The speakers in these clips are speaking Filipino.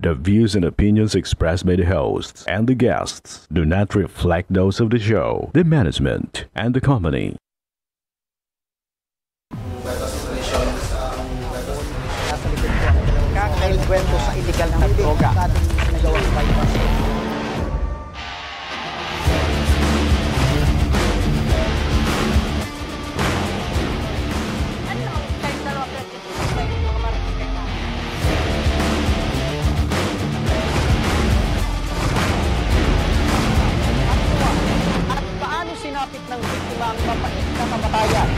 The views and opinions expressed by the hosts and the guests do not reflect those of the show, the management, and the company. Kwento sa illegal na droga ating nagawang bypass. At paano sinapit ng biktima ang mapait na kamatayan?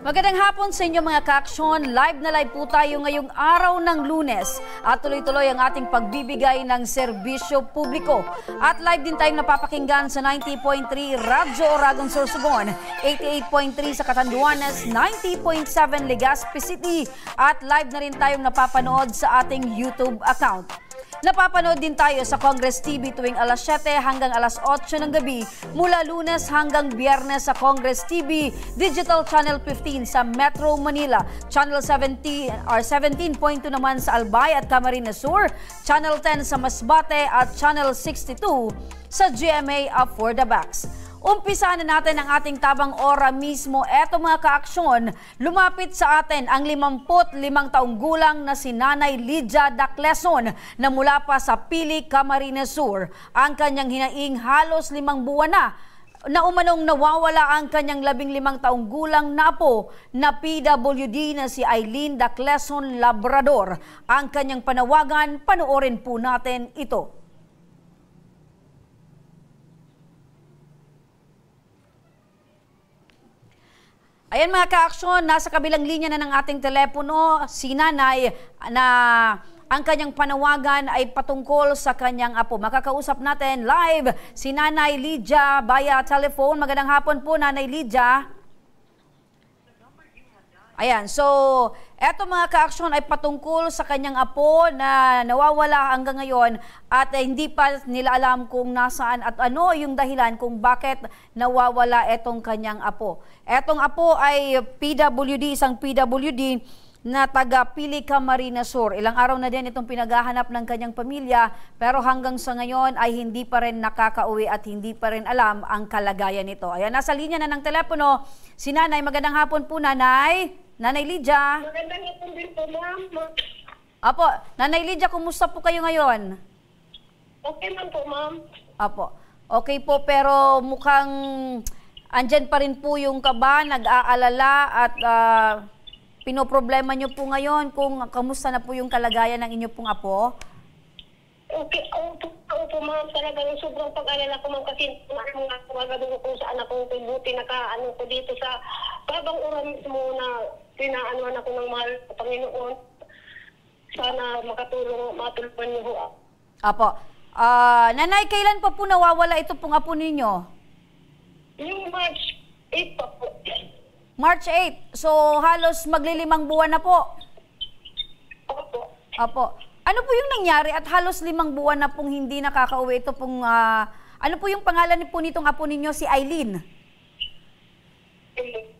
Magandang hapon sa inyo mga ka-aksyon. Live na live po tayo ngayong araw ng Lunes at tuloy-tuloy ang ating pagbibigay ng serbisyo publiko. At live din tayong napapakinggan sa 90.3 Radyo Oragon Sorsogon, 88.3 sa Catanduanes, 90.7 Legazpi City at live na rin tayong napapanood sa ating YouTube account. Napapanood din tayo sa Congress TV tuwing alas 7 hanggang alas 8 ng gabi mula Lunes hanggang Biyernes sa Congress TV Digital Channel 15 sa Metro Manila, Channel 17 or 17.2 naman sa Albay at Camarines Sur, Channel 10 sa Masbate at Channel 62 sa GMA for the Backs. Umpisa na natin ang ating tabang ora mismo. Eto mga ka-aksyon, lumapit sa atin ang 55 taong gulang na si Nanay Lydia Dacleson na mula pa sa Pili, Camarines Sur. Ang kanyang hinaing halos 5 buwan na umanong nawawala ang kanyang 15 taong gulang na apo na PWD na si Eileen Dacleson Labrador. Ang kanyang panawagan, panoorin po natin ito. Ayan mga ka-aksyon, nasa kabilang linya na ng ating telepono si Nanay na ang kanyang panawagan ay patungkol sa kanyang apo. Makakausap natin live si Nanay Lydia via telephone. Magandang hapon po Nanay Lydia. Ayan, so eto mga ka-aksyon ay patungkol sa kanyang apo na nawawala hanggang ngayon at hindi pa nila alam kung nasaan at ano yung dahilan kung bakit nawawala etong kanyang apo. Etong apo ay PWD, isang PWD na taga Pili, Camarines Sur. Ilang araw na din itong pinaghahanap ng kanyang pamilya pero hanggang sa ngayon ay hindi pa rin nakakauwi at hindi pa rin alam ang kalagayan nito. Ayan, nasa linya na ng telepono si Nanay. Magandang hapon po Nanay. Nanay Lydia. Magandang hapon din po, ma'am. Apo, Nanay Lydia, kumusta po kayo ngayon? Okay man po, ma'am. Apo, okay po pero mukhang andyan pa rin po yung kaba, nag-aalala at pinoproblema nyo po ngayon kung kamusta na po yung kalagayan ng inyo pong apo? Okay, opo, ma'am. Talagang sobrang pag-alala ko, ma'am, kasi mga kumagano ko kung saan ako buti nakaano ko dito sa babang oras mismo na pinaanuhan ako ng mahal sa Panginoon. Sana matulungan niyo ho. Apo. Nanay, kailan pa po nawawala ito pong apo ninyo? Yung March 8 pa po. March 8. So, halos maglilimang buwan na po. Opo. Apo. Ano po yung nangyari at halos 5 buwan na pong hindi nakakauwi ito pong, ano po yung pangalan po nitong apo ninyo, si Eileen?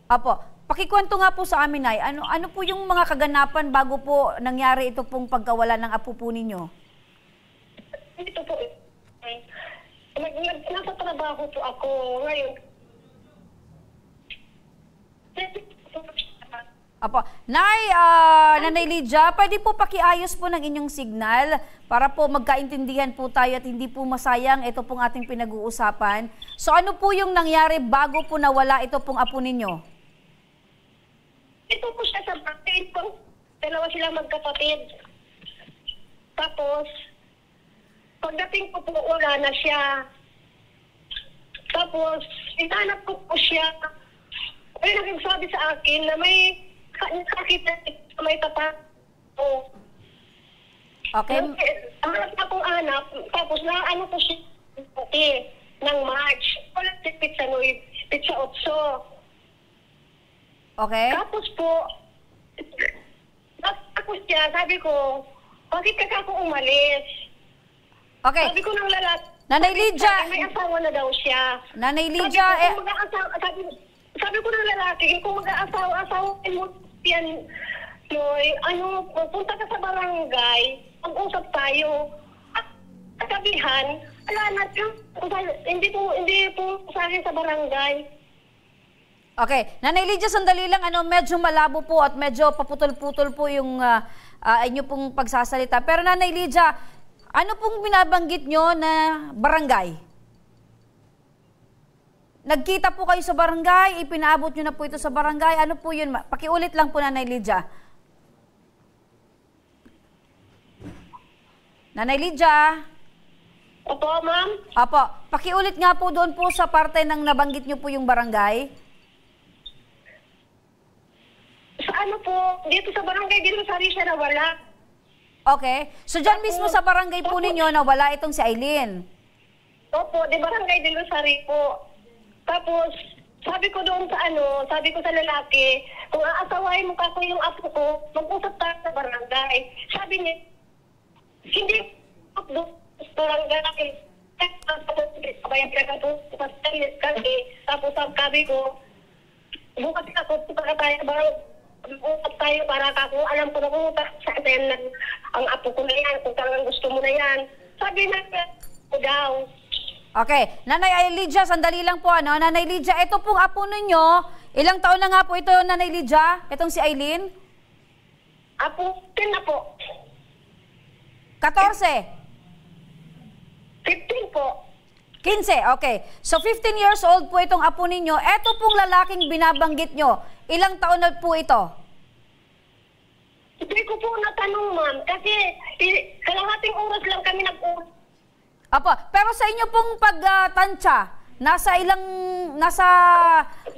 Apo, pakikwento nga po sa amin ay, ano po yung mga kaganapan bago po nangyari ito pong pagkawala ng apo po ninyo? Ito po, nasa trabaho po ako ngayon. Apo. Nanay Lydia, pwede po pakiayos po ng inyong signal para po magkaintindihan po tayo at hindi po masayang ito pong ating pinag-uusapan. So ano po yung nangyari bago po nawala ito pong apo ninyo? Ito po siya sa bakit po. Dalawa sila magkapatid. Tapos, pagdating ko po, wala na siya. Tapos, hinanap ko po siya. May nagsabi sa akin na may nakakita sa may tapat ko. Okay. Hanap na akong anak, tapos na ano po siya ng March. Wala si Pizza 8. Okay. Tapos po, tapos siya, sabi ko, bakit ka ako umalis? Okay. Sabi ko ng lalaki, Nanay Lydia, may asawa na daw siya. Nanay Sabi Lydia, ko, kung mag-aasawa, sabi ko ng lalaki, kung mag-aasawa mo yan, Loy, punta ka sa barangay, mag-usap tayo. At sabihan, wala na, hindi po sa akin sa barangay. okay. Nanay Lydia, sandali lang, medyo malabo po at medyo paputol-putol po yung inyo pong pagsasalita. Pero Nanay Lydia, ano pong binabanggit nyo na barangay? Nagkita po kayo sa barangay, ipinaabot nyo na po ito sa barangay. Ano po yun? Pakiulit lang po, Nanay Lydia. Nanay Lydia? Opo, ma'am? Apo, pakiulit nga po doon po sa parte ng nabanggit nyo po yung barangay. Sa ano po, dito sa barangay, dito sa Risha na wala. Okay. So dyan mismo sa barangay po ninyo na wala itong si Aileen. Opo, di barangay de Losari po. Tapos, sabi ko doon sa sabi ko sa lalaki, kung aasawahin mo ka ko yung apo ko, mag-usap tayo sa barangay. Sabi niya, hindi doon sa barangay. Kabayan ka po, kasi, tapos sabi ko, bukas ako, para tayo sa barangay. Mag-usap tayo para ako, alam ko na kung sa atin ang apo ko na yan, kung talagang gusto mo na yan. Sabi na ko daw. Okay. Nanay Lydia, sandali lang po. Nanay Lydia, ito pong apo ninyo, ilang taon na nga po ito, Nanay Lydia? Itong si Aileen? Apo, 10 na po. 14? 15 po. 15, okay. So 15 years old po itong apo ninyo. Ito pong lalaking binabanggit nyo, ilang taon na po ito? Hindi ko po natanong, ma'am, kasi kalahating oras lang kami nag-uusap. Apo, pero sa inyo pong pagtansya, nasa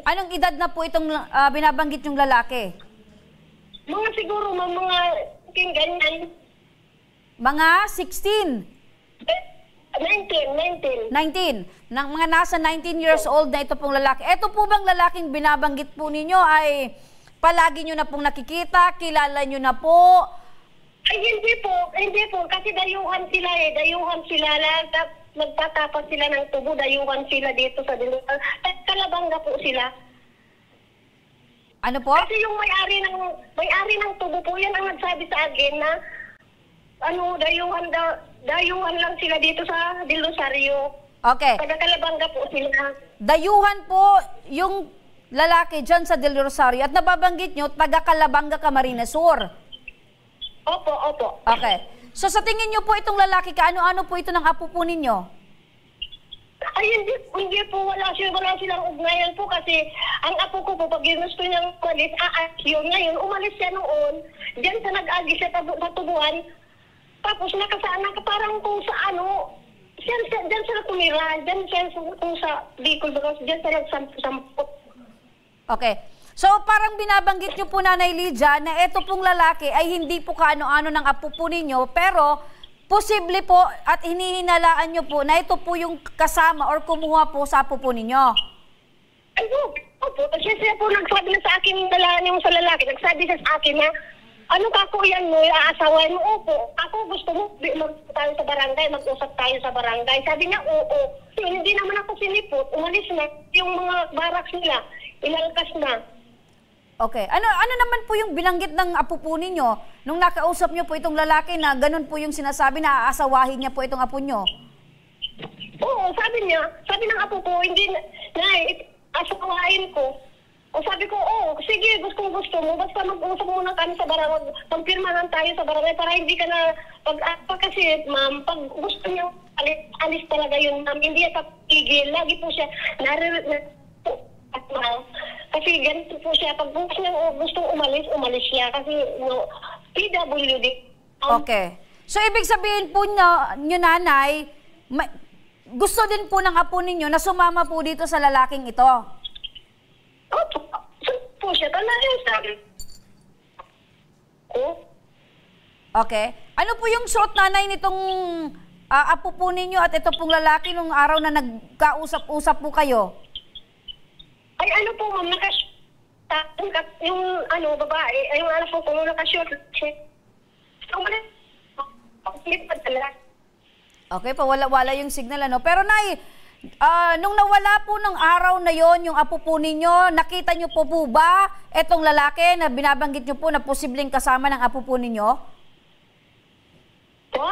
anong edad na po itong binabanggit yung lalaki? Mga siguro, ma'am, mga ganyan. Mga 16? 19. 19. Mga nasa 19 years old na ito pong lalaki. Ito po bang lalaking binabanggit po ninyo ay palagi nyo na pong nakikita, kilala nyo na po? Ay, hindi po, kasi dayuhan sila dayuhan sila, nagtatapas sila ng tubo, dayuhan sila dito sa Dilutan. Kalabanga po sila. Ano po? Kasi yung may-ari ng tubo po, yan ang nagsabi sa akin na, dayuhan lang sila dito sa Dilusario. Okay. Kalabanga po sila. Dayuhan po yung lalaki dyan sa Del Rosario at nababanggit nyo, taga Calabanga, Camarines Sur. Opo. Okay. So sa tingin nyo po itong lalaki, kaano-ano po ito ng apo po ninyo? Ay, hindi po, wala silang ugnayan po kasi ang apo ko po, pag ginusto niyang umalis, yun ngayon, umalis siya noon, diyan sa nag-agi siya sa tubuhan, tapos nakasana ka parang kung sa diyan sila tumira, diyan kung sa Bicol, diyan sila nagsampot. Okay. So parang binabanggit nyo po, Nanay Lydia, na ito pong lalaki ay hindi po kaano-ano ng apo po ninyo, pero posible po at hinihinalaan nyo po na ito po yung kasama or kumuha po sa apo po ninyo. Ay, opo. Kasi siya po nagsabi na sa akin, yung sa lalaki, nagsabi siya sa akin na, ano ka ko yan mo, aasawain mo? Opo. Ako gusto mo, mag-usap tayo sa barangay, mag-usap tayo sa barangay. Sabi niya, oo. So, hindi naman ako sinipot, umalis na yung mga baraks nila, ilalkas na. Okay. Ano naman po yung binanggit ng apo po ninyo nung nakausap nyo po itong lalaki na ganun po yung sinasabi na aasawahin niya po itong apo nyo? Oo, sabi ng apo ko, hindi na, asawahin ko. O sabi ko, sige, gusto mo, basta mag-usap muna kami sa barangay, pagpirmahan tayo sa barangay para hindi ka na, kasi ma'am, pag gusto niya, alis talaga yun, ma'am, hindi siya papigil, lagi po siya, kasi ganito po siya, pag gustong umalis siya, kasi PWD. Okay. So ibig sabihin po nyo nanay, gusto din po ng apo ninyo na sumama po dito sa lalaking ito? Opo, po siya, talaga sabi. ko. Okay. Ano po yung suot, nanay, nitong apo po ninyo at ito pong lalaki nung araw na nagkausap-usap po kayo? Ay, ano po, ma'am, yung babae, ay yung anak ko kung nakashort. So, Okay, pawala-wala yung signal, ano? Pero, nay, nung nawala po ng araw na yon yung apo po ninyo, nakita nyo po ba etong lalaki na binabanggit nyo po na posibleng kasama ng apo po ninyo? Po?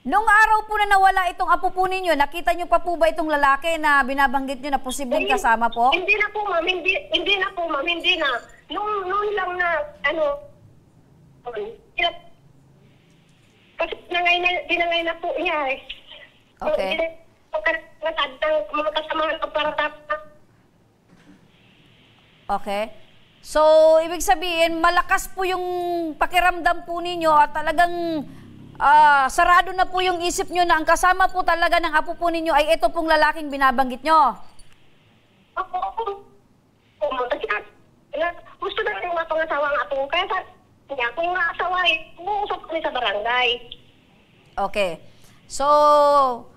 Nung araw po na nawala itong apo po ninyo, nakita nyo pa po ba itong lalaki na binabanggit nyo na posibleng kasama po? Hindi na po, ma'am. Hindi na po, ma'am. Hindi na. Noon lang na, kasi dinangay na po niya eh. Okay. Mga kasamahan ko para tapos. Okay. So, ibig sabihin, malakas po yung pakiramdam po ninyo at talagang sarado na po yung isip nyo na ang kasama po talaga ng apo po ninyo ay ito pong lalaking binabanggit nyo. Gusto na rin mga pangasawa ang apo. Kaya sa niya, kung maasawa uusap kami sa barangay. Okay. So,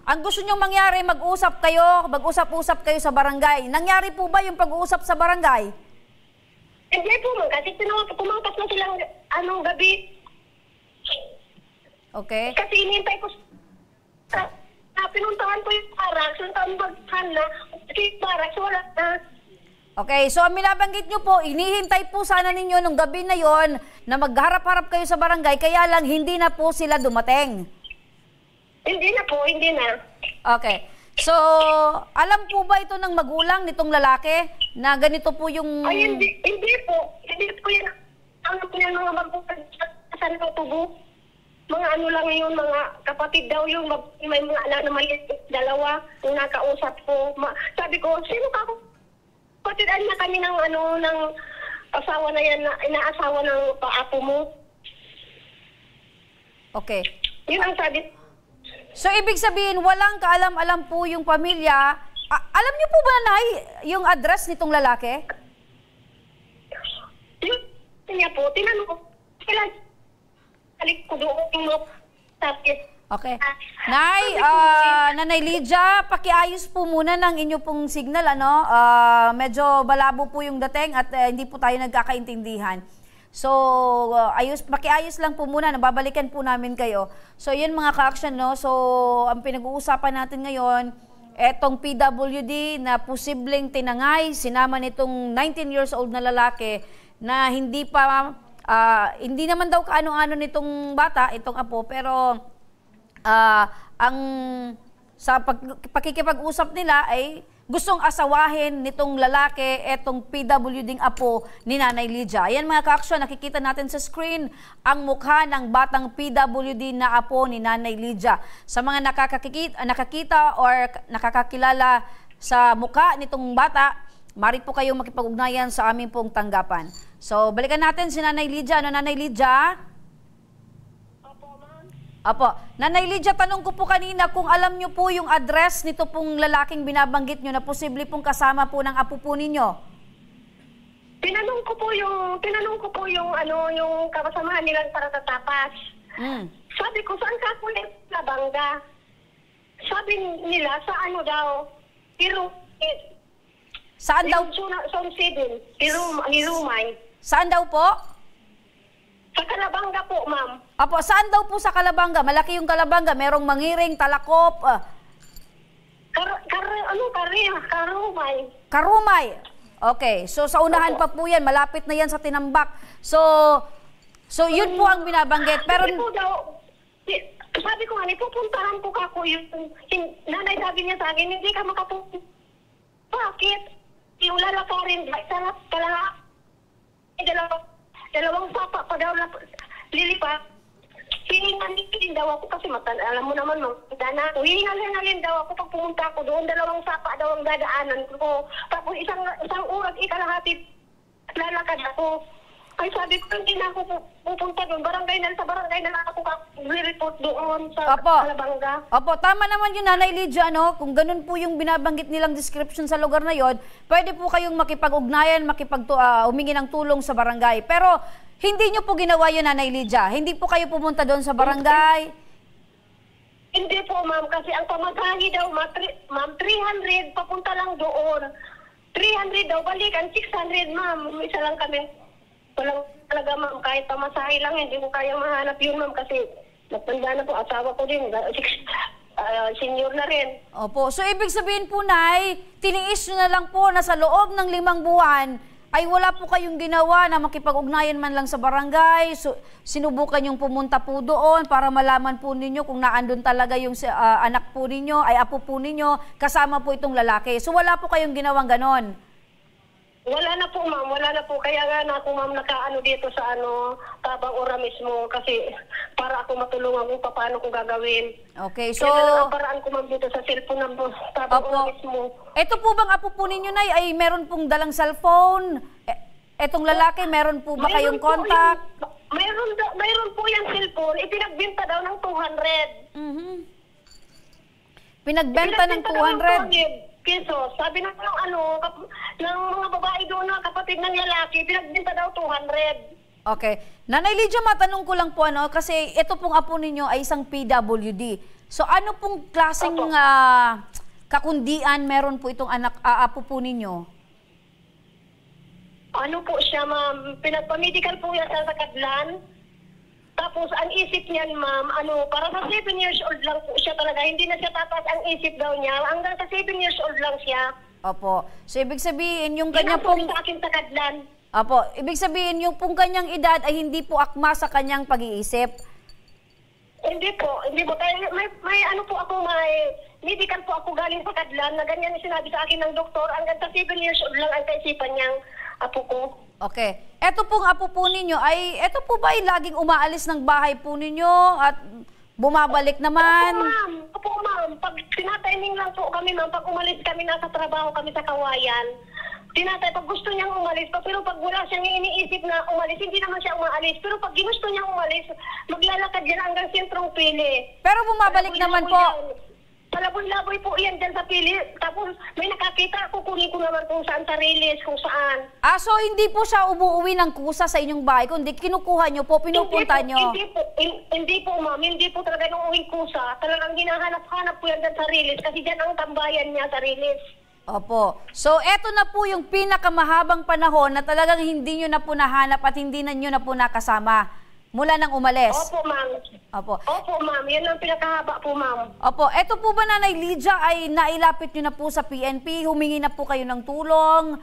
ang gusto nyong mangyari, mag-usap kayo sa barangay. Nangyari po ba yung pag-uusap sa barangay? Hindi po, ma'am. Kasi pumakas na silang gabi. Okay. Kasi inintay ko pinuntahan ko yung barracks, yung tambaghan na, kasi barracks wala na. Okay, so ang binabanggit nyo po, inihintay po sana ninyo nung gabi na yon na magharap-harap kayo sa barangay, kaya lang hindi na po sila dumating. Hindi na po, hindi na. Okay. So, alam po ba ito ng magulang nitong lalaki na ganito po yung... Ay, hindi po. Hindi po yan. Ano po yan, mga magulang sa tubo. Mga lang yun, mga kapatid daw yung may mga anak na maliit, dalawa, yung nakausap ko. Sabi ko, sino ka ako? Kapatidan na kami ng ng asawa na yan, inaasawa ng paapo mo. Okay. Yun ang sabi. So, ibig sabihin, walang kaalam-alam po yung pamilya. Alam niyo po ba, Nay, yung address nitong lalaki? Yun niya po, tinanong ko, kailan alik ko doon yung tapos. Okay. Nay, Nanay Lydia, pakiayos po muna ng inyo pong signal, medyo malabo po yung dating at hindi po tayo nagkakaintindihan. So, pakiayos lang po muna, nababalikan po namin kayo. So, yun mga ka-action, no? So, ang pinag-uusapan natin ngayon, etong PWD na posibleng tinangay, sinama nitong 19 years old na lalaki na hindi naman daw kaano-ano nitong bata, itong apo, pero sa pakikipag-usap nila ay gustong asawahin nitong lalaki etong PWDing apo ni Nanay Lydia. Ayan mga ka-action, nakikita natin sa screen ang mukha ng batang PWD na apo ni Nanay Lydia. Sa mga nakakita or nakakakilala sa mukha nitong bata, mari po kayong makipag-ugnayan sa aming pong tanggapan. So, balikan natin si Nanay Lydia. Nanay Lydia? Apo. Nanay Lydia, tanong ko po kanina kung alam nyo po yung address nito pong lalaking binabanggit nyo na posible pong kasama po ng apo po ninyo. Tinanong ko po yung kasamahan nilang para tatapas. Sabi ko, saan ka po nabangga? Sabi nila, sa daw? Saan daw? Hirumay. Saan daw po? Sa Calabanga po, ma'am. Apo, saan daw po sa Calabanga? Malaki yung Calabanga, merong Mangiring, Talakop. Karumay. Karumay. Okay, so sa unahan pa po yan, malapit na yan sa Tinambak. So yun po ang binabanggit. Pero sabi ko nga, pupuntahan ko kako yung nanay sabi niya sa akin, hindi ka makapunta. Bakit? Iulala ka rin. Dalawang sapa pa daw na lilipat. Hihingalin daw ako kasi alam mo naman, magdana ako. Hihingalin daw ako pag pumunta ako doon. Dalawang sapa daw ang dadaanan ko. Tapos isang oras, ikalahati, lalakad ako. Ay sabi ko, hindi na ako pupunta doon. Sa barangay na lang ako report doon sa Calabanga. Opo, tama naman yun, Nanay Lydia, no? Kung ganun po yung binabanggit nilang description sa lugar na yon, pwede po kayong makipag-ugnayan, humingi ng tulong sa barangay. Pero Hindi nyo po ginawa yun, Nanay Lydia? Hindi po kayo pumunta doon sa barangay? Hindi po, ma'am, kasi ang pamasahe daw, ma'am, 300, papunta lang doon. 300 daw, balikan, 600, ma'am. Isa lang kami. Walang talaga, ma'am, kahit pamasahe lang, hindi ko kaya mahanap yun, ma'am, kasi natanda na po, asawa ko din, senior na rin. Opo. So, ibig sabihin po, Nay, tiniis nyo na lang po na sa loob ng 5 buwan ay wala po kayong ginawa na makipag-ugnayan man lang sa barangay. So, sinubukan yung pumunta po doon para malaman po ninyo kung naandun talaga yung anak po ninyo, ay apo po ninyo, kasama po itong lalaki. So, wala po kayong ginawang ganon? Wala na po, ma'am. Wala na po. Kaya nga na ako, ma'am, nakaano dito sa Tabang Ora mismo kasi para ako matulungan kung paano ko gagawin. Okay, so... Kaya na ang paraan ko, ma'am, dito sa cellphone ng Tabang Ora mismo. Ito po bang apo po ninyo, Nay, ay meron pong dalang cellphone? Etong lalaki, meron po ba kayong contact? Mayroon po yung cellphone. Ipinagbenta daw ng 200. Pinagbenta ng 200? Pesos. Sabi ng ng mga babae doon na kapatid ng lalaki, pinagbenta daw 200. Okay. Nanay Lydia, matanong ko lang po, kasi ito pong apo ninyo ay isang PWD. So ano pong klaseng kakundian meron po itong apo po ninyo? Ano po siya, ma'am? Pinagpa-medical po yan sa Kadlan. Tapos ang isip niyan, ma'am, para sa 7 years old lang po siya talaga. Hindi na siya tatas ang isip daw niya. Hanggang sa 7 years old lang siya. Opo. So ibig sabihin yung kanya pong... sa akin sa Kadlan. Opo. Ibig sabihin yung pong kanyang edad ay hindi po akma sa kanyang pag-iisip? Hindi po. Hindi po. Kaya may medical po ako galing sa Kadlan na ganyan yung sinabi sa akin ng doktor. Hanggang sa 7 years old lang ang kaisipan niyang apo ko. Okay. Eto pong apo po ninyo ay, eto po ba ay laging umaalis ng bahay po ninyo at bumabalik naman? Opo, ma'am. Pag tinatiming lang po kami, ma'am, pag umalis kami, nasa trabaho kami sa Kawayan, pag gusto niyang umalis, pero pag wala siyang iniisip na umalis, hindi naman siya umaalis. Pero pag ginusto niyang umalis, maglalakad yan hanggang sentrong Pili. Pero bumabalik naman po. Palaboy-laboy po yan dyan sa Pili. Tapos may nakakita, kukunin ko naman kung saan sa release, kung saan. So hindi po siya umuwi ng kusa sa inyong bahay, kundi kinukuha niyo po, pinupunta niyo? Hindi po, ma'am. Hindi po talaga nung uwing kusa. Talagang hinahanap-hanap po yan dyan sa release kasi dyan ang tambayan niya sa release. Opo. So eto na po yung pinakamahabang panahon na talagang hindi niyo na po nahanap at hindi na niyo na po nakasama mula nang umalis. Opo, ma'am. Opo, ma'am. Yan ang pinakahaba po, ma'am. Opo. Eto po ba, Nanay Lydia, ay nailapit niyo na po sa PNP? Humingi na po kayo ng tulong?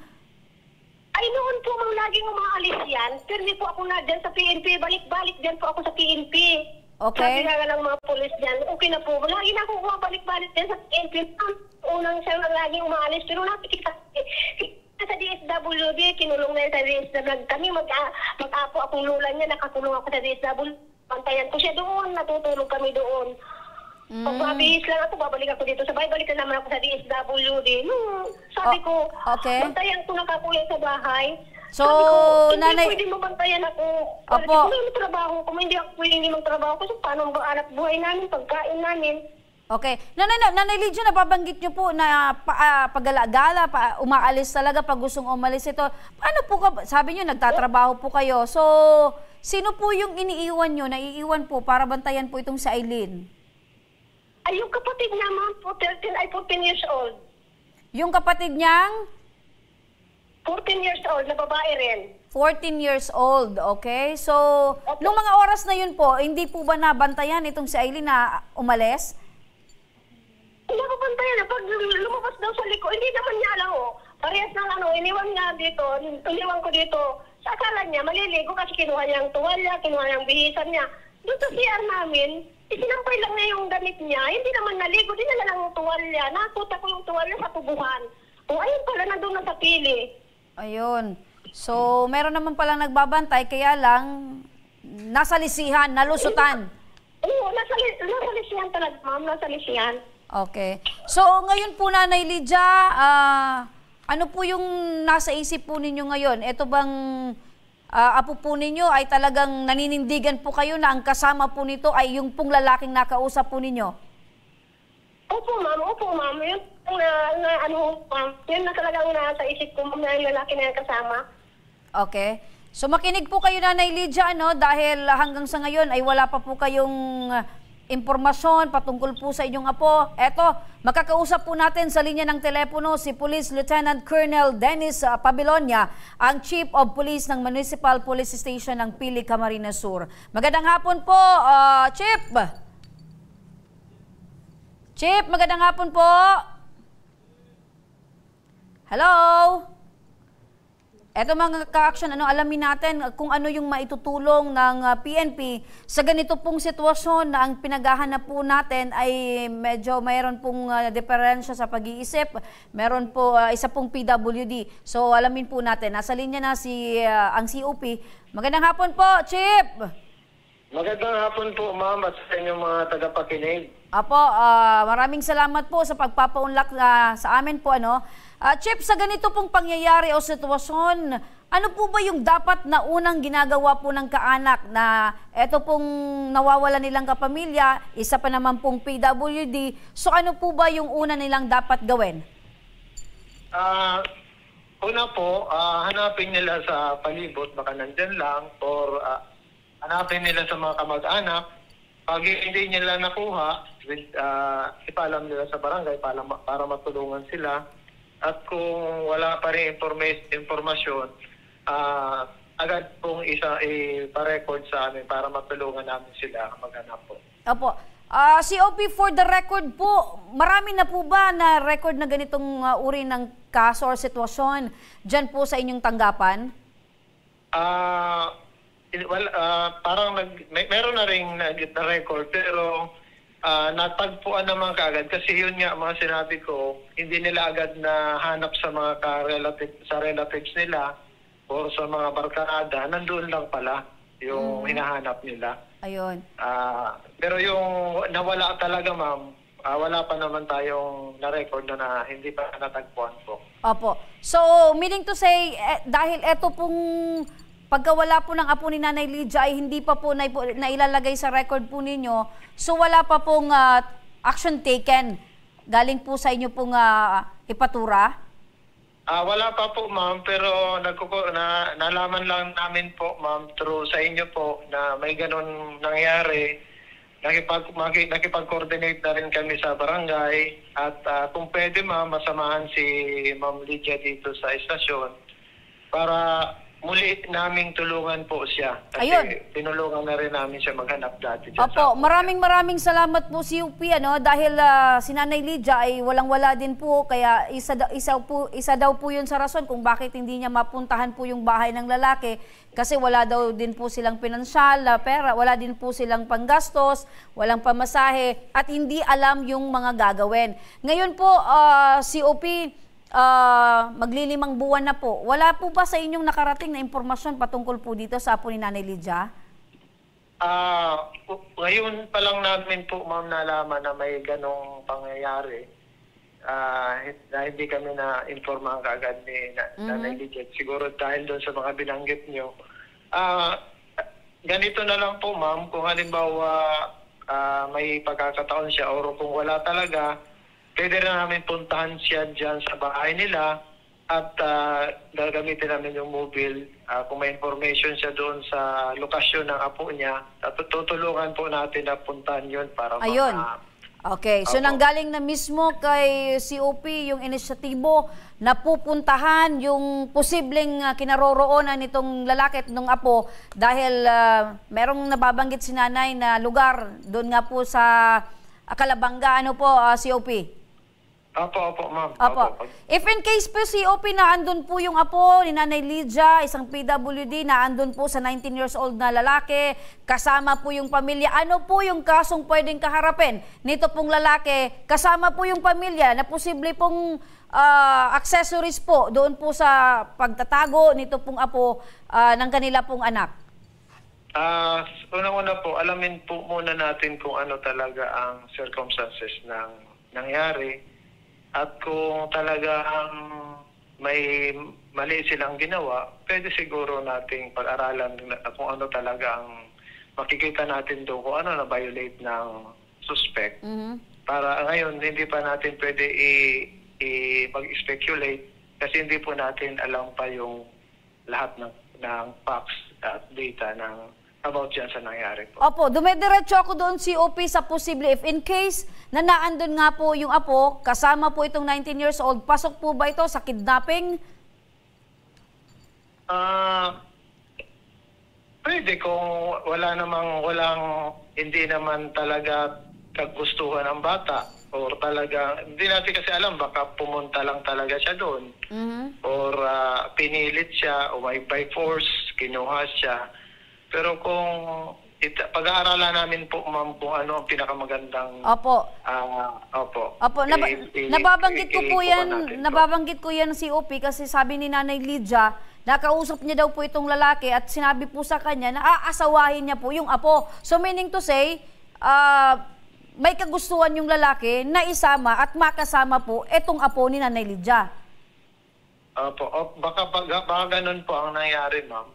Ay, noon po, ma'am, laging umaalis yan. Pero hindi po ako na dyan sa PNP. Balik-balik dyan po ako sa PNP. Okay. Sabi nga ng mga polis dyan, okay na po. Lagi na ako bumabalik-balik dyan sa PNP. Unang siya na laging umaalis. Pero napitik sa DSWD, kinulong na yun sa DSWD. Kami mag-apo akong lula niya, nakakulong ako sa DSWD. Pantayan ko siya doon, natutulog kami doon. Pag mabihis lang ako, babalik ako dito. Sabay, balik na naman ako sa DSWD. Sabi ko, bantayan ko na kakuya sa bahay. So, sabi ko, Nanay... hindi pwede mabantayan ako. Opo. Kung may trabaho ko, hindi ako pwede hindi magtrabaho ko. So, paano ba anak buhay namin, pagkain namin? Okay. Nanay Lydia, nababanggit niyo po na pag-gala-gala, umaalis talaga pag gustong umalis ito. Paano po, sabi niyo, nagtatrabaho po kayo. So, sino po yung iniiwan niyo, naiiwan po para bantayan po itong si Aileen? Ay, yung kapatid niya, ma'am, 14 years old. Yung kapatid niyang? 14 years old, na babae rin. 14 years old, okay? So, nung mga oras na yun po, hindi po ba nabantayan itong si Aileen na umalis? Hindi ako bantayan. Pag lumabas daw sa liko, hindi naman niya alam, parehas ng iniwan niya dito, iniwan ko dito. Sa akala niya, maliligo kasi kinuha niyang tuwalya, kinuha niyang bihisan niya. Doon sa CR namin, isinampay lang niya yung damit niya. Hindi naman naligo, dinala lang yung tuwalya. Nakuta ko yung tuwalya sa tubuhan. Ayun pala, nandun na sa Pili. Ayun. So, meron naman palang nagbabantay, kaya lang, nasa lisihan, nalusutan. Oo, nasa lisihan talaga, ma'am. Nasa lisihan. Okay. So, ngayon po, Nanay Lydia, ano po yung nasa isip po ninyo ngayon? Ito bang apo po ninyo ay talagang naninindigan po kayo na ang kasama po nito ay yung pong lalaking nakausap po ninyo? Opo, ma'am. Opo, ma'am. Yun ma'am. Yun na talagang nasa isip ko, ma'am, na yung lalaki na yung kasama. Okay. So makinig po kayo, Nanay Lydia, dahil hanggang sa ngayon ay wala pa po kayong impormasyon patungkol po sa inyong apo. Eto, makakausap po natin sa linya ng telepono si Police Lieutenant Colonel Dennis Pabilonia, ang Chief of Police ng Municipal Police Station ng Pili, Camarines Sur. Magandang hapon po, Chief! Chief, magandang hapon po! Hello? Eto mga ka-action, alamin natin kung ano yung maitutulong ng PNP sa ganito pong sitwasyon na ang pinaghahanap po natin ay medyo mayroon pong diferensya sa pag-iisip. Meron po isa pong PWD. So alamin po natin. Nasa linya na ang COP. Magandang hapon po, Chief! Magandang hapon po, ma'am, at sa inyong mga tagapakinig. Apo, maraming salamat po sa pagpapaunlak sa amin po. Chief, sa ganito pong pangyayari o sitwasyon, ano po ba yung dapat na unang ginagawa po ng kaanak na eto pong nawawala nilang kapamilya, isa pa naman pong PWD, so ano po ba yung una nilang dapat gawin? Una po, hanapin nila sa palibot, baka nandyan lang, or hanapin nila sa mga kamag-anak. Pag hindi nila nakuha, ipalam nila sa barangay para matulungan sila. At kung wala pa rin impormasyon, agad pong ipa-record sa amin para matulungan namin sila maghanap po. Opo. COP, for the record po, marami na po ba na record na ganitong uri ng kaso or sitwasyon dyan po sa inyong tanggapan? Parang meron na rin na-record, pero natagpuan naman kaagad kasi yun nga mga sinabi ko, hindi nila agad na hanap sa mga relatives nila o sa mga barkada, nandun lang pala yung hinahanap nila. Ayun. Pero yung nawala talaga, ma'am, wala pa naman tayong na-record na hindi pa natagpuan po. Opo. So, meaning to say, dahil eto pong pagkawala po ng apo ni Nanay Lydia ay hindi pa po nailalagay sa record po ninyo, so wala pa pong action taken galing po sa inyo pong ipatura? Wala pa po, ma'am, pero nalaman lang namin po, ma'am, through sa inyo po na may ganun nangyari. Nakipag-coordinate na rin kami sa barangay at kung pwede, ma'am, masamahan si Ma'am Lydia dito sa estasyon para muli naming tulungan po siya. Kasi tinulungan na rin namin siya maghanap dati. Opo, maraming salamat po COP, dahil si Nanay Lydia ay walang-wala din po, kaya isa daw po yun sa rason kung bakit hindi niya mapuntahan po yung bahay ng lalaki, kasi wala daw din po silang pinansyal na pera, wala din po silang panggastos, walang pamasahe, at hindi alam yung mga gagawin. Ngayon po, COP, maglilimang buwan na po. Wala po ba sa inyong nakarating na impormasyon patungkol po dito sa apo ni Nanay Lydia? Ngayon pa lang namin po, ma'am, nalaman na may ganong pangyayari. Na hindi kami na-informa kaagad ni Nanay Lydia. Siguro dahil doon sa mga binanggit nyo. Ganito na lang po, ma'am, kung halimbawa may pagkakataon siya o kung wala talaga, pwede rin namin puntahan siya dyan sa bahay nila at gagamitin namin yung mobile. Kung may information siya doon sa lokasyon ng apo niya, tutulungan po natin na puntahan yun para Okay, so nanggaling na mismo kay COP yung inisyatibo na pupuntahan yung posibleng kinaroroonan nitong lalaki at nung apo dahil merong nababanggit si nanay na lugar doon nga po sa Calabanga, COP? Opo, ma'am. Opo. If in case po COP na andun po yung apo ni Nanay Lydia, isang PWD na andun po sa 19 years old na lalaki, kasama po yung pamilya, ano po yung kasong pwedeng kaharapin nito pong lalaki, kasama po yung pamilya na posible pong accessories po doon po sa pagtatago nito pong apo ng kanila pong anak? Unang-una po, alamin po muna natin kung ano talaga ang circumstances ng nangyari. At kung talagang may mali silang ginawa, pwede siguro nating pag-aralan kung ano talaga ang makikita natin doon, kung ano na-violate ng suspect. Para ngayon, hindi pa natin pwede mag-speculate kasi hindi po natin alam pa yung lahat ng ng facts at data about dyan sa nangyari po. Opo, dumediretso ako doon COP sa posible if in case na naandun nga po yung apo, kasama po itong 19 years old, pasok po ba ito sa kidnapping? Pwede kung hindi naman talaga kagustuhan ng bata or talaga, hindi natin kasi alam, baka pumunta lang talaga siya doon or pinilit siya o may by force, kinuha siya. Pero kung pag-aaralan namin po, ma'am, kung ano ang pinakamagandang Opo. Opo, nababanggit ko po yan, nababanggit ko yan COP kasi sabi ni Nanay Lydia, nakausap niya daw po itong lalaki at sinabi po sa kanya na aasawahin niya po yung apo. So meaning to say, may kagustuhan yung lalaki na isama at makasama po itong apo ni Nanay Lydia. Opo, baka ganun po ang nangyari, ma'am.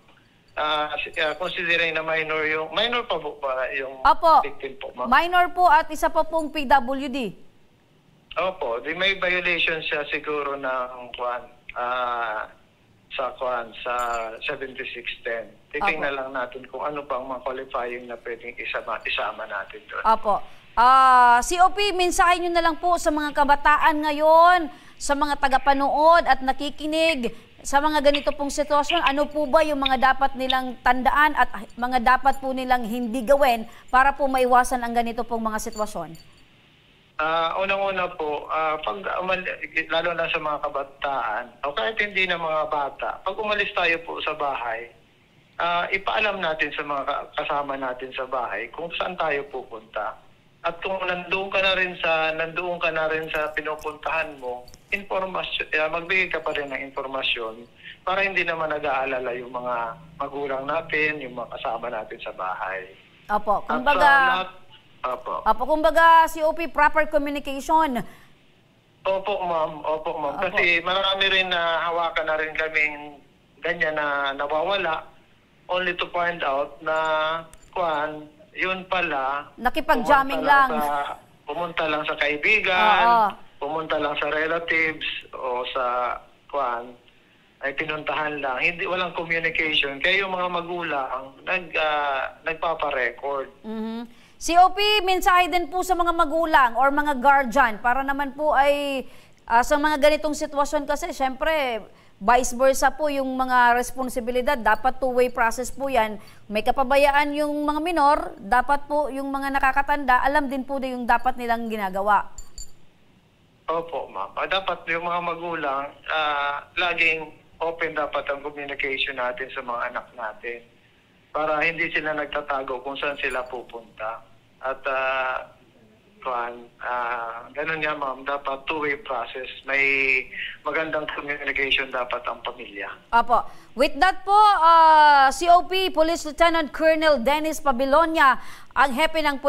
Considering na minor pa po ba yung Opo, victim po, ma'am? minor po at isa pa pong PWD. Opo, may violation siya siguro ng sa 7610. Titingnan lang natin kung ano pang mga qualifying na pwedeng isama natin doon. Opo. COP, mensahe nyo na lang po sa mga kabataan ngayon, sa mga tagapanood at nakikinig sa mga ganito pong sitwasyon. Ano po ba yung mga dapat nilang tandaan at mga dapat po nilang hindi gawin para po maiwasan ang ganito pong mga sitwasyon? Unang-una po, lalo na sa mga kabataan, o kahit hindi na mga bata, pag umalis tayo po sa bahay, ipaalam natin sa mga kasama natin sa bahay kung saan tayo pupunta. At kung nandoon ka na rin sa pinupuntahan mo, magbigay ka pa rin ng informasyon para hindi naman nag-aalala yung mga magulang natin, yung mga kasama natin sa bahay. Opo, kumbaga COP, proper communication. Opo, ma'am. Kasi marami rin na hawakan na rin kaming ganyan na nawawala only to find out na yun pala nakipag-jamming lang. Pumunta lang sa kaibigan, pumunta lang sa relatives o sa ay pinuntahan lang. Walang communication. Kaya yung mga magulang nagpapa-record. COP, mensahe din po sa mga magulang or mga guardian para naman po ay sa mga ganitong sitwasyon kasi syempre vice versa po yung mga responsibilidad. Dapat two-way process po yan. May kapabayaan yung mga minor, dapat po yung mga nakakatanda, alam din po na yung dapat nilang ginagawa. Opo, ma'am. Dapat yung mga magulang, laging open dapat ang communication natin sa mga anak natin para hindi sila nagtatago kung saan sila pupunta. At ganun nga, ma'am, dapat two-way process. May magandang communication dapat ang pamilya. Apo. With that po, COP, Police Lieutenant Colonel Dennis Pabilonia, ang hepe ng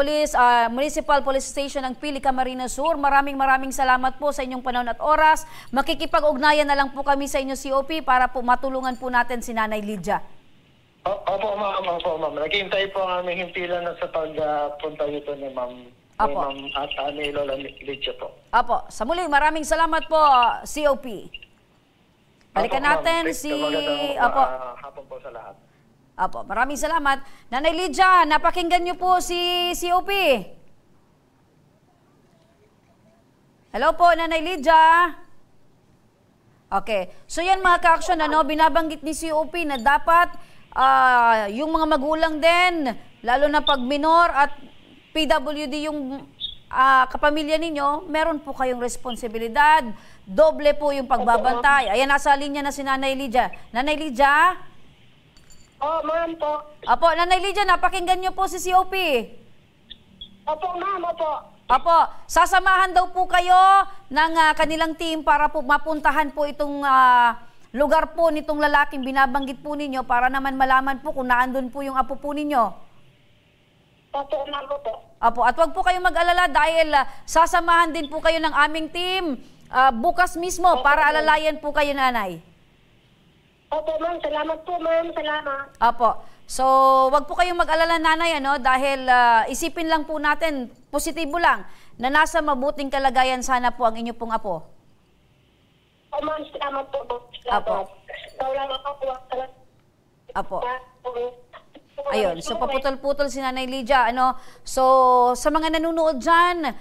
Municipal Police Station ng Pili, Camarines Sur. Maraming salamat po sa inyong panahon at oras. Makikipag-ugnayan na lang po kami sa inyo, COP, para po matulungan po natin si Nanay Lydia. Opo, ma'am. Naghihintay po ang aming himpilan sa pagpunta dito ni ma'am. Apo. Ma'am at ni Lola Lydia po. Apo. Sa muli, maraming salamat po, COP. Balikan natin si... Apo. Hapon po sa lahat. Apo. Maraming salamat. Nanay Lydia, napakinggan niyo po si COP. Hello po, Nanay Lydia. Okay. So yan mga ka-action, binabanggit ni COP na dapat yung mga magulang din, lalo na pag minor at PWD yung kapamilya ninyo, meron po kayong responsibilidad. Doble po yung pagbabantay. Ayan, nasa linya na si Nanay Lydia. Nanay Lydia? Ma'am po. Apo, Nanay Lydia, napakinggan niyo po si COP. Opo, ma'am, opo. Apo, sasamahan daw po kayo ng kanilang team para po mapuntahan po itong lugar po nitong lalaking binabanggit po ninyo para naman malaman po kung naandun po yung apo po ninyo. Opo, ma'am, opo. Apo, at wag po kayong mag-alala dahil sasamahan din po kayo ng aming team bukas mismo para alalayan po kayo, Nanay. Opo, ma'am. Salamat po, ma'am. Salamat. Apo. So, wag po kayong mag-alala, Nanay, dahil isipin lang po natin, positibo lang, na nasa mabuting kalagayan sana po ang inyo pong apo. Ma'am, salamat po. Apo. Ikaw lang ako. Apo. Ayun, so paputol-putol si Nanay Lydia. So, sa mga nanonood dyan,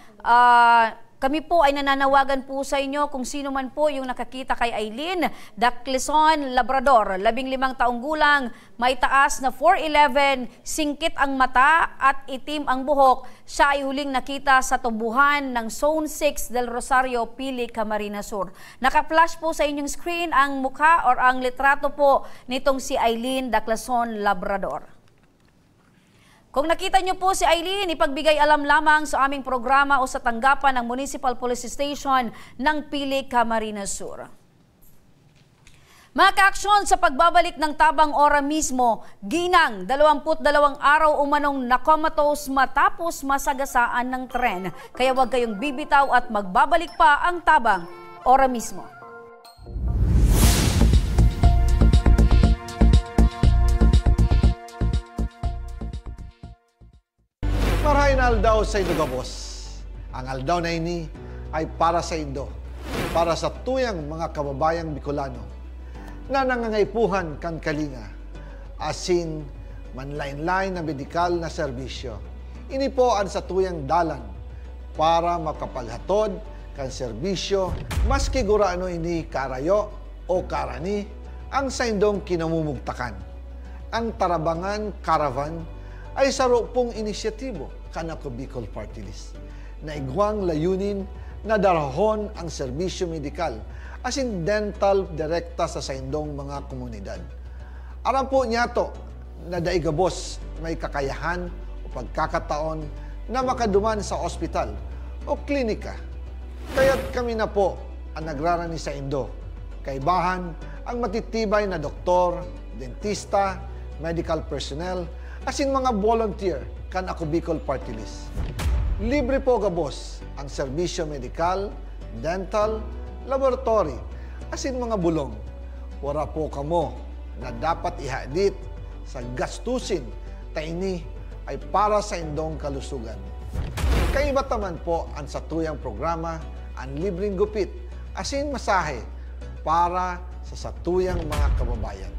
kami po ay nananawagan po sa inyo kung sino man po yung nakakita kay Aileen Daclizon Labrador, 15 taong gulang, may taas na 4'11", singkit ang mata at itim ang buhok. Siya ay huling nakita sa tubuhan ng Zone 6 del Rosario, Pili, Camarines Sur. Naka-flash po sa inyong screen ang mukha or ang litrato po nitong si Aileen Daclizon Labrador. Kung nakita niyo po si Aileen, ipagbigay alam lamang sa aming programa o sa tanggapan ng Municipal Police Station ng Pili, Camarines Sur. Mga kaaksyon, sa pagbabalik ng Tabang Ora mismo, ginang 22 araw umanong nakomatose matapos masagasaan ng tren. Kaya huwag kayong bibitaw at magbabalik pa ang Tabang Ora mismo. Marahin aldaw sa Indo Gabos. Ang aldaw na ini ay para sa Indo, para sa tuyang mga kababayang Bicolano na nangangaipuhan kan kalinga, asin manlain-lain na medikal na serbisyo. Ini po ang sa tuyang dalan para makapaghatod kan serbisyo maski guraano ini karayo o karani ang sa Indong kinamumugtakan. Ang Tarabangan Caravan ay saro pong inisyatibo kanako Bicol Party List na igwang layunin na darahon ang serbisyo medikal asin dental direkta sa saindong mga komunidad. Aram po niya to na daigabos may kakayahan o pagkakataon na makaduman sa ospital o klinika. Kaya't kami na po ang nagrarani sa Indo. Kaibahan ang matitibay na doktor, dentista, medical personnel, asin mga volunteer kan ako Bicol Party List. Libre po gabos ang serbisyo medikal, dental, laboratory, asin mga bulong. Wala po kamo na dapat ihadit sa gastusin ta ini ay para sa indong kalusugan. Kaiba taman po ang satuyang programa ang libreng gupit, asin masahe para sa satuyang mga kababayan.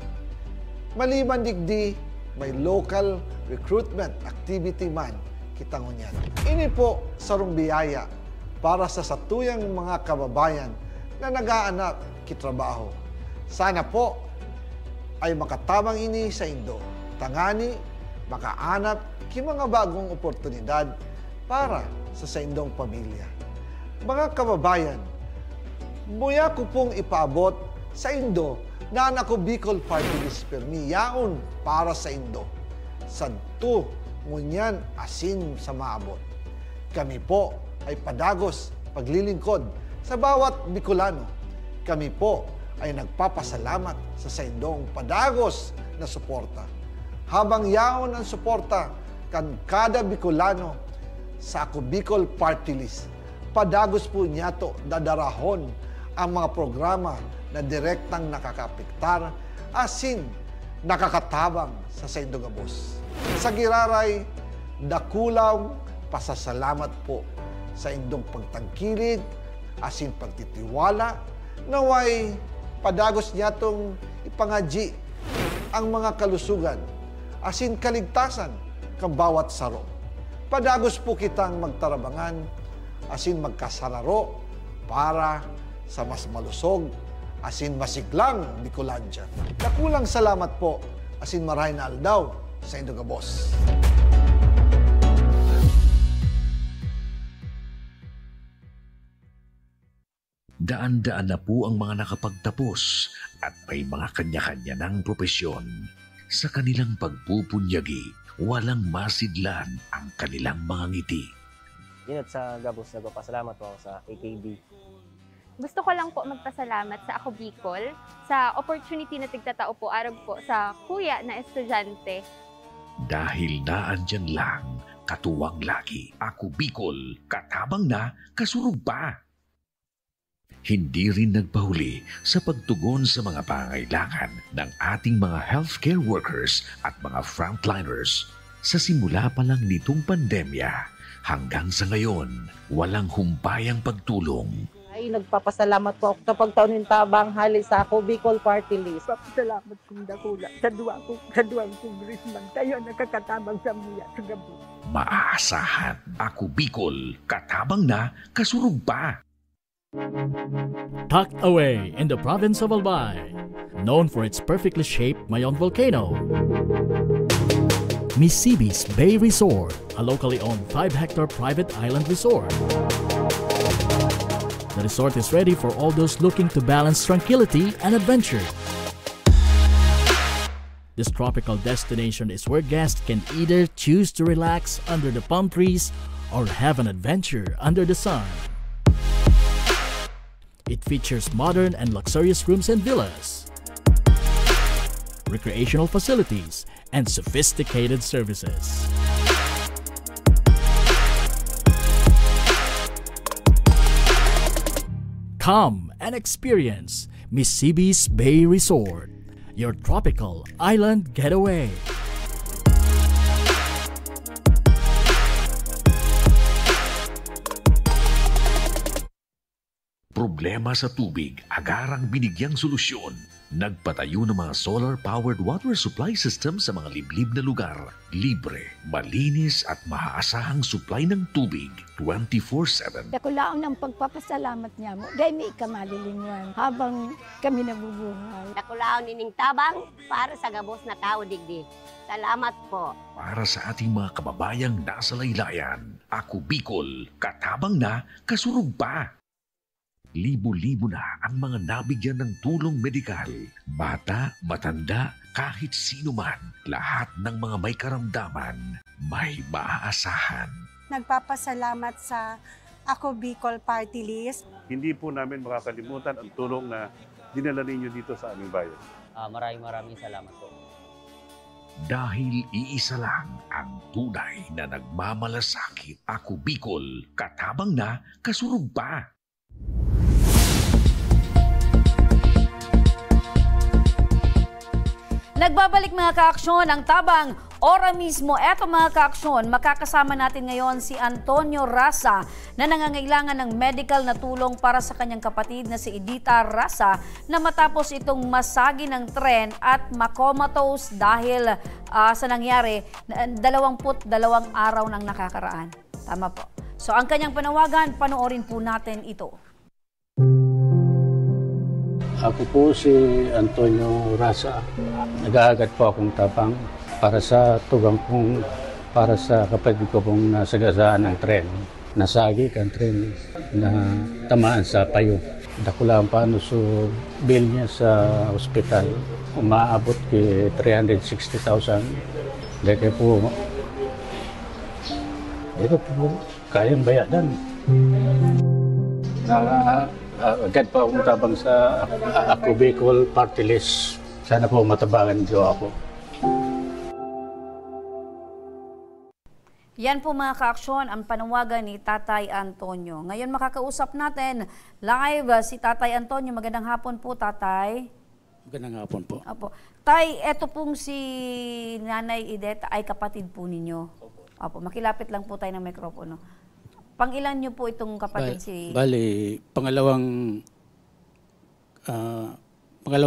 Maliban digdi, may local recruitment activity man kitang unyan. Ini po sarong biyaya para sa satuyang mga kababayan na nag-aanap kitrabaho. Sana po ay makatabang ini sa Indo. Tangani, makaanap ki mga bagong oportunidad para sa Indong pamilya. Mga kababayan, buya ko pong ipaabot sa Indo na ako Bicol Party List permi yaon para sa Indo. Sadto ngunyan asin sa maabot. Kami po ay padagos paglilingkod sa bawat Bicolano. Kami po ay nagpapasalamat sa saindong padagos na suporta. Habang yaon ang suporta kan kada Bicolano sa ako Bicol Party List, padagos po niya to dadarahon ang mga programa na direktang nakakapiktar asin nakakatabang sa Indo Gabos. Sa giraray, dakulaw pasasalamat po sa indong pagtangkilig asin pagtitiwala naway padagos niya tong ipangadji ang mga kalusugan asin kaligtasan kang bawat saro. Padagos po kitang magtarabangan asin magkasararo para sa mas malusog asin masiglang Bicolandia. Dakulang salamat po asin marahin na aldaw sa Indo Gabos. Daan-daan na po ang mga nakapagtapos at may mga kanya-kanya ng propesyon. Sa kanilang pagpupunyagi, walang masidlan ang kanilang mga ngiti. Dinot sa Gabos, nagpapasalamat po ako sa AKB. Gusto ko lang po magpasalamat sa Ako Bicol sa opportunity na tigtatao po arag po sa kuya na estudyante. Dahil naandyan lang, katuwang lagi. Ako Bicol, katabang na, kasurug pa. Hindi rin nagpahuli sa pagtugon sa mga pangailangan ng ating mga healthcare workers at mga frontliners. Sa simula pa lang nitong pandemya, hanggang sa ngayon, walang humpayang pagtulong. ay nagpapasalamat po ako sa pagtaunin tabang hali sa ako Bicol Party List. Papasalamat kong dakula sa duwang kongresman tayo nakakatabang sa muya sa gabi. Maaasahan, Ako Bicol, katabang na, kasurug pa. Tucked away in the province of Albay, known for its perfectly shaped Mayon volcano, Misibis Bay Resort, a locally owned 5-hectare private island resort. The resort is ready for all those looking to balance tranquility and adventure. This tropical destination is where guests can either choose to relax under the palm trees or have an adventure under the sun. It features modern and luxurious rooms and villas, recreational facilities, and sophisticated services. Come and experience Misibis Bay Resort, your tropical island getaway. Problema sa tubig, agarang binigyang solusyon. Nagpatayo ng mga solar-powered water supply system sa mga liblib na lugar. Libre, malinis at maaasahang supply ng tubig 24/7. Dakulaon ng pagpapasalamat niya mo. Dahil may ikamalilinwan habang kami nabubuhay. Dakulaon nining tabang para sa gabos na tao digdi. Salamat po. Para sa ating mga kababayang nasa laylayan, Ako Bicol, katabang na, kasurug pa. Libo-libo na ang mga nabigyan ng tulong medikal. Bata, matanda, kahit sino man, lahat ng mga may karamdaman, may maaasahan. Nagpapasalamat sa Ako Bicol Party List. Hindi po namin makakalimutan ang tulong na dinala ninyo dito sa aming bayan. Maraming salamat po. Dahil iisa lang ang tunay na nagmamalasakit. Ako Bicol, katabang na, kasurug pa. Nagbabalik mga kaaksyon ang tabang ora mismo. Eto mga kaaksyon, makakasama natin ngayon si Antonio Rasa na nangangailangan ng medical na tulong para sa kanyang kapatid na si Edita Rasa na matapos itong masagi ng tren at makomatose dahil sa nangyari 22 araw nang nakakaraan. Tama po. So ang kanyang panawagan, panoorin po natin ito. Ako po si Antonio Rasa. Nag-aagat po akong tabang para sa tugang kong, para sa kapatid ko pong nasagasaan ng tren. Nasagi ang tren na tamaan sa payo. Dakulaan pa so bill niya sa ospital. Umaabot kay 360,000. Dito po kayang bayadan. Agad pa akong tabang sa Ako Bicol Party List. Sana po matabangan niyo ako. Yan po mga kaaksyon ang panawagan ni Tatay Antonio. Ngayon makakausap natin live si Tatay Antonio. Magandang hapon po, Tatay. Magandang hapon po. Opo. Tay, eto pong si Nanay Edita ay kapatid po ninyo. Opo, makilapit lang po tayo ng mikropono. Pangilan niyo po itong kapatid Bali, pangalawang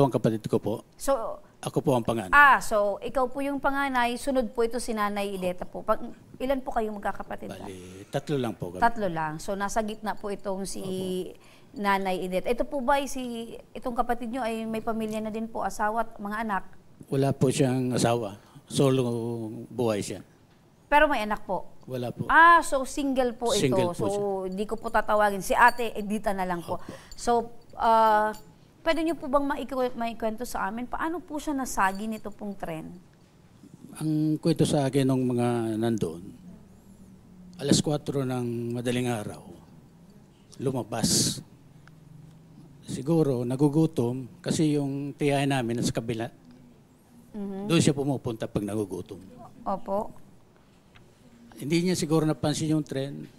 kapatid ko po. So, ako po ang panganay. So ikaw po yung panganay, sunod po ito si Nanay Edita po. Ilan po kayong magkakapatid? Bali, 3 lang po kami. 3 lang. So nasa gitna po itong si Nanay Edita. Ito po ba itong kapatid niyo ay may pamilya na din po, asawa at mga anak? Wala po siyang asawa. Solo buhay siya. Pero may anak po? Wala po. So single po ito. Single po so siya. hindi ko po tatawagin. Si Ate Edita na lang po. So, pwede niyo po bang maikwento sa amin, paano po siya nasagi nito pong tren? Ang kwento sa akin ng mga nandoon, alas 4 ng madaling araw, lumabas. Siguro nagugutom kasi yung tiyahin namin nasa kabila. Doon siya pumupunta pag nagugutom. Opo. Hindi niya siguro napansin yung tren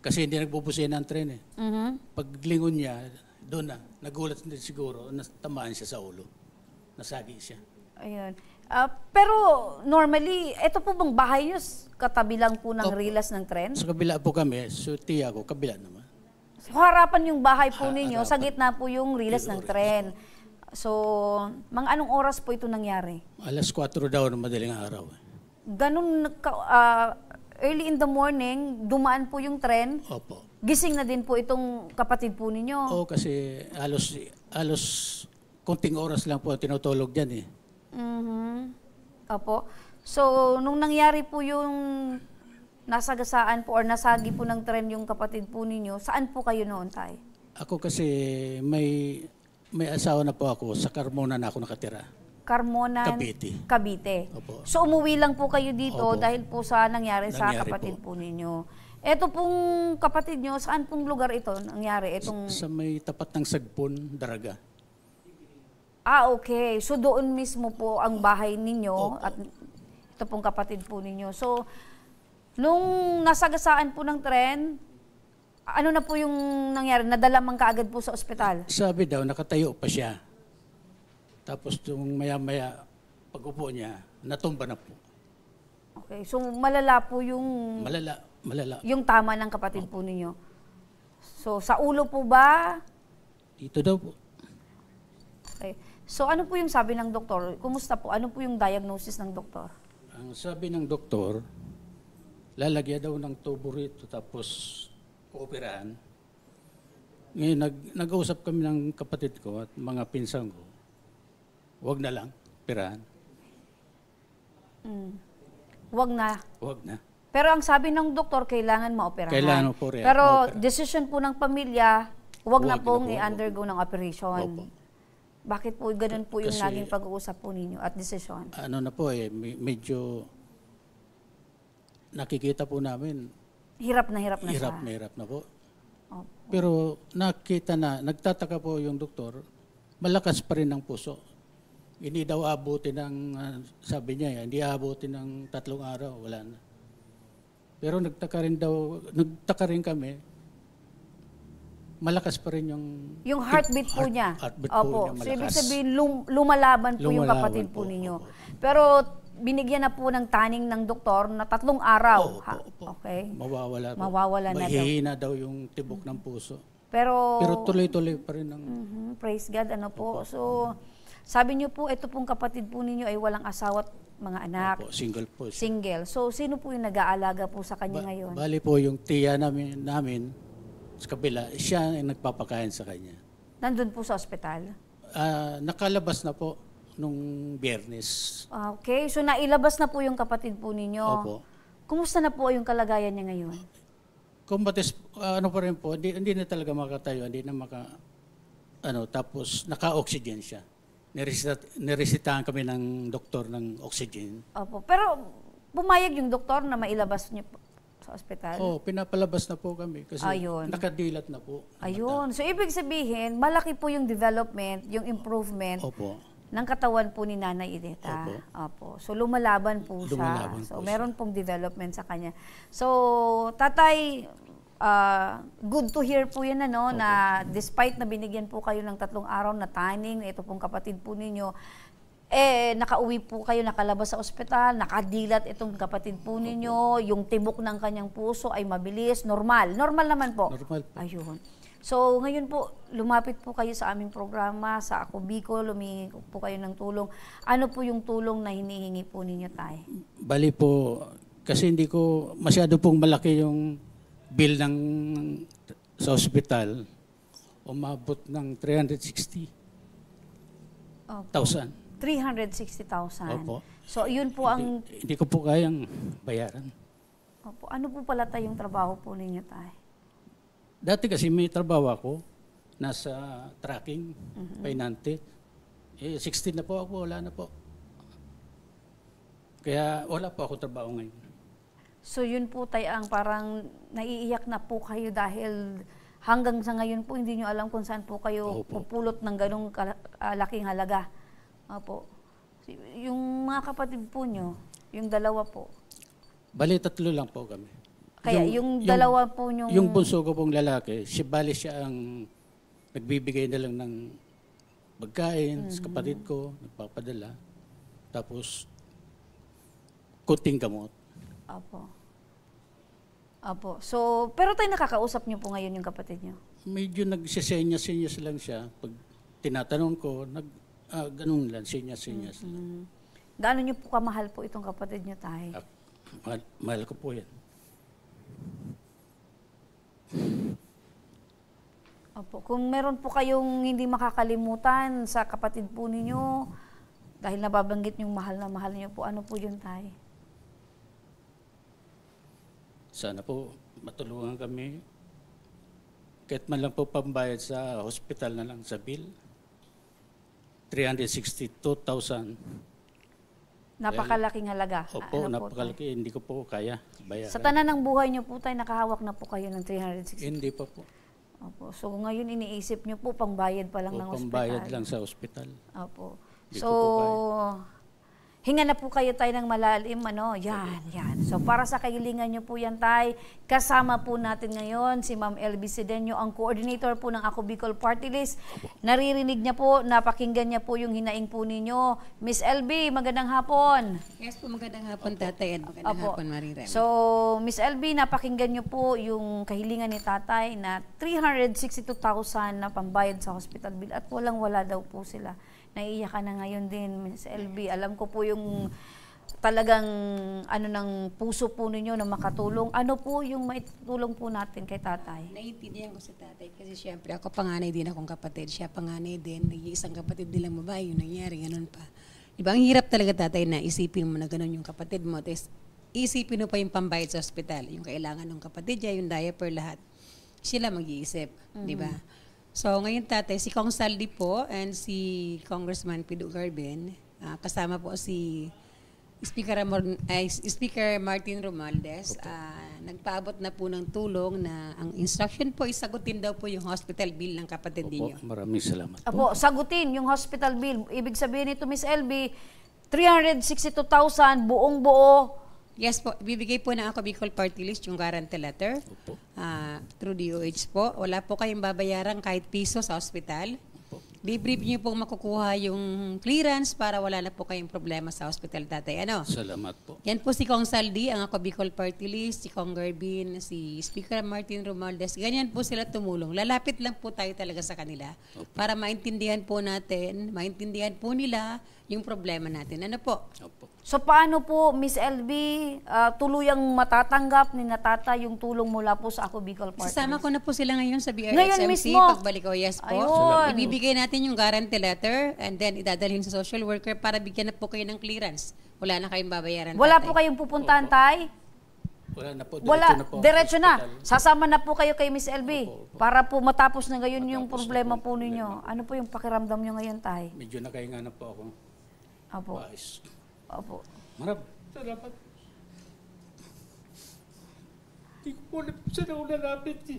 kasi hindi nagpupusin ang tren eh. Paglingon niya, doon na, nagulat din siguro, natamaan siya sa ulo. Nasagi siya. Ayun. Pero normally, ito po bang bahay niyo katabi lang po ng rilas ng tren? Sa kabila po kami, so tiya ko, kabila naman. So, harapan yung bahay po ninyo, sa gitna po yung riles ng tren. So, mga anong oras po ito nangyari? Alas 4 daw ng madaling araw. Ganun, early in the morning, dumaan po yung tren. Opo. Gising na din po itong kapatid po ninyo. Oo, kasi halos konting oras lang po tinutulog dyan eh. Opo. So, nung nangyari po yung nasagasaan po or nasagi po ng tren yung kapatid po ninyo, saan po kayo noon, tay? Ako kasi may asawa na po ako, sa Carmona na ako nakatira. Carmona, Cavite. Opo. So, umuwi lang po kayo dito Opo. dahil po sa nangyari sa Nangyari kapatid po ninyo. Ito pong kapatid nyo, saan pong lugar ito nangyari? Sa may tapat ng Sagpon, Daraga. Okay. So, doon mismo po ang bahay ninyo at ito pong kapatid po ninyo. So, nung nasagasaan po ng tren, ano na po yung nangyari? Nadala man kaagad po sa ospital? Sabi daw, nakatayo pa siya. Tapos yung maya-maya, pag-upo niya, natumba na po. Okay. So, malala po yung... Malala. Yung tama ng kapatid po ninyo. So, sa ulo po ba? Dito daw po. Okay. So, ano po yung sabi ng doktor? Kumusta po? Ano po yung diagnosis ng doktor? Ang sabi ng doktor, lalagyan daw ng tubo rito tapos kuoperahan. Ngayon, nag-usap kami ng kapatid ko at mga pinsan ko. Huwag na lang, operahan. Huwag na. Huwag na. Pero ang sabi ng doktor, kailangan maoperahan. Kailangan po rin. Pero decision po ng pamilya, huwag na pong i-undergo ng operation. Opo. Bakit po ganun po yung Kasi, naging pag-uusap po ninyo at decision? Ano na po eh, medyo nakikita po namin. Hirap na siya. Hirap na po. Pero nakita na, nagtataka po yung doktor, malakas pa rin ang puso. Hindi daw abutin ng, sabi niya, hindi abutin ng 3 araw, wala na. Pero nagtaka rin kami, malakas pa rin yung heartbeat po niya. Heartbeat po niya malakas. So, ibig sabihin, lumalaban po yung kapatid po ninyo. Pero binigyan na po ng taning ng doktor na 3 araw. Okay? Mawawala na daw. Mahihina daw yung tibok ng puso. Pero tuloy-tuloy pa rin ng... praise God, ano po. So, sabi niyo po, ito pong kapatid po ninyo ay walang asawa at mga anak. Single po siya. Single. So, sino po yung nag-aalaga po sa kanya ngayon? Bali po yung tiya namin sa kabila, siya ang nagpapakain sa kanya. Nandun po sa ospital? Nakalabas na po nung Biyernes. Okay. So, nailabas na po yung kapatid po ninyo. Opo. Kumusta na po yung kalagayan niya ngayon? Kumbatis, ano pa rin po, hindi na talaga makatayo, hindi na tapos naka-oxygen siya. Niresitahan kami ng doktor ng oxygen. Opo. Pero pumayag yung doktor na mailabas niyo sa ospital? Pinapalabas na po kami kasi nakadilat na po. Ayun. So, ibig sabihin, malaki po yung development, yung improvement ng katawan po ni Nanay Ideta. Opo. So, lumalaban po siya. So, meron pong development sa kanya. So, tatay, good to hear po yan, na despite na binigyan po kayo ng 3 araw na tanning, ito pong kapatid po ninyo, nakauwi po kayo, nakalabas sa ospital, nakadilat itong kapatid po ninyo, yung tibok ng kanyang puso ay mabilis, normal. Normal naman po. Normal po. Ayun. So, ngayon po, lumapit po kayo sa aming programa, sa Ako Bicol, humingi po kayo ng tulong. Ano po yung tulong na hinihingi po ninyo, tay? Bali po, kasi hindi ko masyado pong malaki yung bill sa ospital, umabot ng 360,000. 360,000. Opo. So, yun po ang... Hindi ko po kayang bayaran. Opo. Ano po pala tayong trabaho po ninyo, tay? Dati kasi may trabaho ako, nasa tracking, Painante. 16 na po ako, wala na po. Kaya wala po ako trabaho ngayon. So yun po tay ang parang naiiyak na po kayo dahil hanggang sa ngayon po hindi nyo alam kung saan po kayo pupulot ng ganong laking halaga. Opo. Yung mga kapatid po nyo, yung 2 po. Bali 3 lang po kami. Kaya yung 2 po nyo... Yung bunso ko pong lalaki, siya ang nagbibigay na lang ng pagkain sa kapatid ko, nagpapadala. Tapos, kunting gamot. Opo. So, pero tayo nakakausap niyo po ngayon yung kapatid niyo? medyo nagsisenyas-senyas lang siya. Pag tinatanong ko, ganun lang, senyas-senyas lang. Gaano niyo po kamahal po itong kapatid niyo, tay? Mahal ko po yan. Opo. Kung meron po kayong hindi makakalimutan sa kapatid po ninyo, dahil nababanggit yung mahal na mahal niyo po, ano po yun, tay? Sana po matulungan kami. Kahit man lang po pambayad sa hospital na lang sa bill. 362,000. Napakalaking halaga. Opo, napakalaki. Hindi ko po kaya bayaran. Sa tanan ng buhay niyo po, tay, nakahawak na po kayo ng 360. Hindi pa po. Opo. So ngayon iniisip niyo po pangbayad pa lang ng hospital. Pambayad lang sa hospital. Opo. So hinga na po kayo, tay, ng malalim, yan. So para sa kahilingan niyo po yan, tay, kasama po natin ngayon si Ma'am LB Sedeño, ang coordinator po ng Ako Bicol Party List. Naririnig niya po, napakinggan niya po yung hinaing po ninyo. Miss LB, magandang hapon. Yes po, magandang hapon, tatay, at magandang hapon, Marirem. So, Miss LB, napakinggan niyo po yung kahilingan ni tatay na 362,000 na pambayad sa hospital bill at walang-wala daw po sila. Naiiyak ka na ngayon din, Miss LB. Alam ko po yung talagang ng puso po ninyo na makatulong. Ano po yung maitulong po natin kay tatay? Naiintindihan ko si tatay kasi siyempre ako panganay din akong kapatid. Siya panganay din. Nag-iisang kapatid nilang babae. Yung nangyari, ganun pa. Diba, ang hirap talaga, tatay, na isipin mo na ganun yung kapatid mo. Tapos isipin mo pa yung pambayad sa ospital. Yung kailangan ng kapatid niya, yung diaper, lahat. Sila mag-iisip. Diba? So, ngayon, tatay, si Kong Saldi po and si Congressman Pido Garben, kasama po si Speaker Martin Romualdez, nagpaabot na po ng tulong na ang instruction po, isagutin daw po yung hospital bill ng kapatid ninyo. Maraming salamat po. Apo, sagutin yung hospital bill. Ibig sabihin nito, Miss LB, 362,000 buong-buo. Yes po, bibigay po ng Ako Bicol Party List yung guarantee letter through DOH po. Wala po kayong babayaran kahit piso sa hospital. Libre niyo pong makukuha yung clearance para wala na po kayong problema sa hospital, tatay. Salamat po. Yan po si Kong Saldi, ang Ako Bicol Party List, si Kong Garbin, si Speaker Martin Romualdez. Ganyan po sila tumulong. Lalapit lang po tayo talaga sa kanila para maintindihan po natin, maintindihan po nila yung problema natin. Ano po? So paano po, Miss LB, tuluyang matatanggap ni Natata yung tulong mula po sa Ako Bicol Party? Sasama ko na po sila ngayon sa Ngayon BRHMC. mismo? Pagbalik ko, yes po. Ayun. Ibibigay natin yung guarantee letter and then idadalhin sa social worker para bigyan na po kayo ng clearance. Wala na kayong babayaran. Wala po kayong pupuntahan, tay? Wala na po. Diretso na. Sasama na po kayo kay Miss LB para po matapos na ngayon yung problema po ninyo. Ano po yung pakiramdam nyo ngayon, tay? Medyo nakahinga na po ako. Opo. Opo. Salamat. Hindi ko po sana ulalapit eh.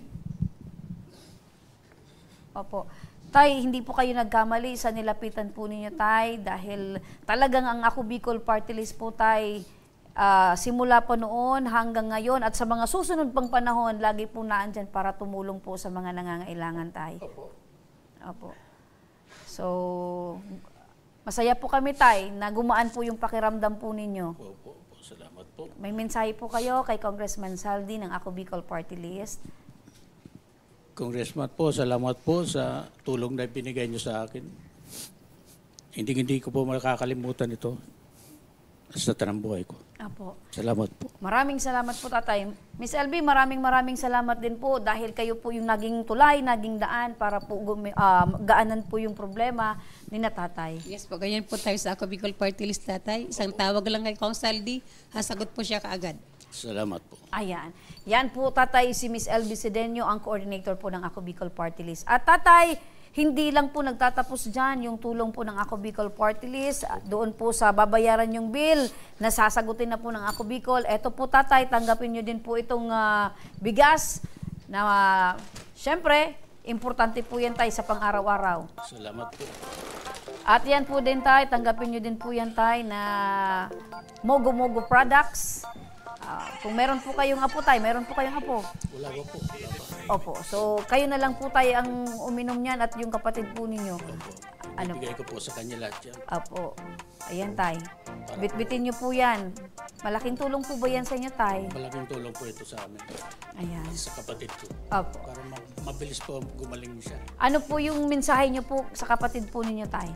Opo. Tay, hindi po kayo nagkamali sa nilapitan po ninyo, tay, dahil talagang ang Ako Bicol Party List po, tay, simula po noon hanggang ngayon at sa mga susunod pang panahon, lagi po naandyan para tumulong po sa mga nangangailangan, tay. Opo. So, masaya po kami, tay, na gumaan po yung pakiramdam po ninyo. Opo, salamat po. May mensahe po kayo kay Congressman Saldi ng Ako Bicol Party List. Congressman po, salamat po sa tulong na binigay niyo sa akin. Hindi ko po makakalimutan ito sa tanang buhay ko. Apo. Salamat po. Maraming salamat po, tatay. Miss LB, maraming salamat din po dahil kayo po yung naging tulay, naging daan para po gaanan po yung problema ni na tatay. Yes po, ganyan po tayo sa Ako Bicol Party List, tatay. Isang tawag lang kay Kong Saldi, sasagot po siya kaagad. Salamat po. Ayan. Yan po, tatay, si Miss LB Sedeño, ang coordinator po ng Ako Bicol Party List. At tatay, hindi lang po nagtatapos dyan yung tulong po ng Ako Bicol Party List. Doon po sa babayaran yung bill, nasasagutin na po ng Ako Bicol. Eto po, tatay, tanggapin nyo din po itong bigas na syempre, importante po yan, tay, sa pang-araw-araw. Salamat po. At yan po din, tay, tanggapin nyo din po yan, tay, na Mogo Products. Kung meron po kayong apo, tay, meron po kayong apo? Wala po. Opo. So, kayo na lang po, tay, ang uminom niyan at yung kapatid po ninyo. Ibigay ko po sa kanya lahat yan. Opo. Ayan, tay. Bitbitin nyo po yan. Malaking tulong po ba yan sa inyo, Tay? Malaking tulong po ito sa amin. Ayan. Sa kapatid ko. Opo. Para mabilis po gumaling siya. Ano po yung mensahe niyo po sa kapatid po ninyo, Tay?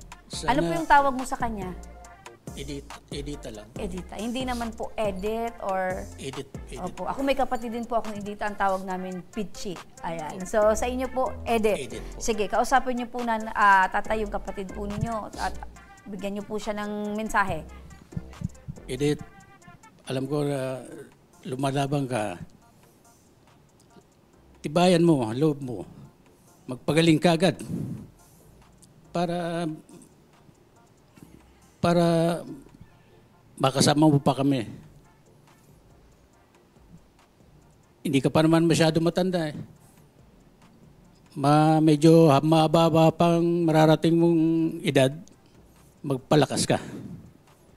Ano po yung tawag mo sa kanya? Edita lang. Edita. Hindi naman po edit or... Edit. Opo. Ako may kapatid din po akong Edita. Ang tawag namin Pichi. Ayan. So, sa inyo po, edit. Po. Sige, kausapin niyo po na tatay yung kapatid po ninyo at bigyan niyo po siya ng mensahe. Edit. Alam ko na lumalabang ka. Tibayan mo, loob mo. Magpagaling ka agad. Para makasama mo pa kami. Hindi ka pa naman masyado matanda eh. Medyo mababa pang mararating mong edad, magpalakas ka.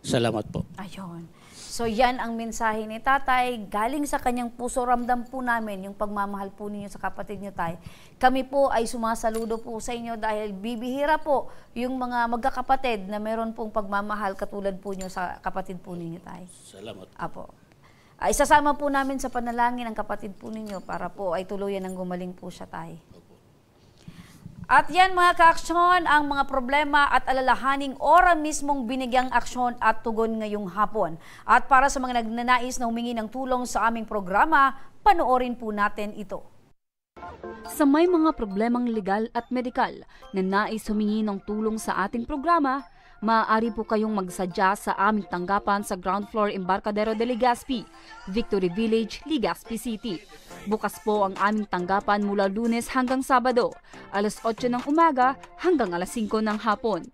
Salamat po. Ayun. So yan ang mensahe ni Tatay, galing sa kanyang puso. Ramdam po namin yung pagmamahal po ninyo sa kapatid niyo, Tay. Kami po ay sumasaludo po sa inyo dahil bibihira po yung mga magkakapatid na meron pong pagmamahal katulad po niyo sa kapatid po ninyo, Tay. Salamat. Apo. Isasama po namin sa panalangin ang kapatid po ninyo para po ay tuluyan ng gumaling po siya, Tay. At yan mga ka-aksyon, ang mga problema at alalahaning ora mismong binigyang aksyon at tugon ngayong hapon. At para sa mga nagnanais na humingi ng tulong sa aming programa, panoorin po natin ito. Sa may mga problemang legal at medikal na nais humingi ng tulong sa ating programa, maaari po kayong magsadya sa aming tanggapan sa ground floor Embarcadero de Legazpi, Victory Village, Legazpi City. Bukas po ang aming tanggapan mula Lunes hanggang Sabado, alas 8 ng umaga hanggang alas 5 ng hapon.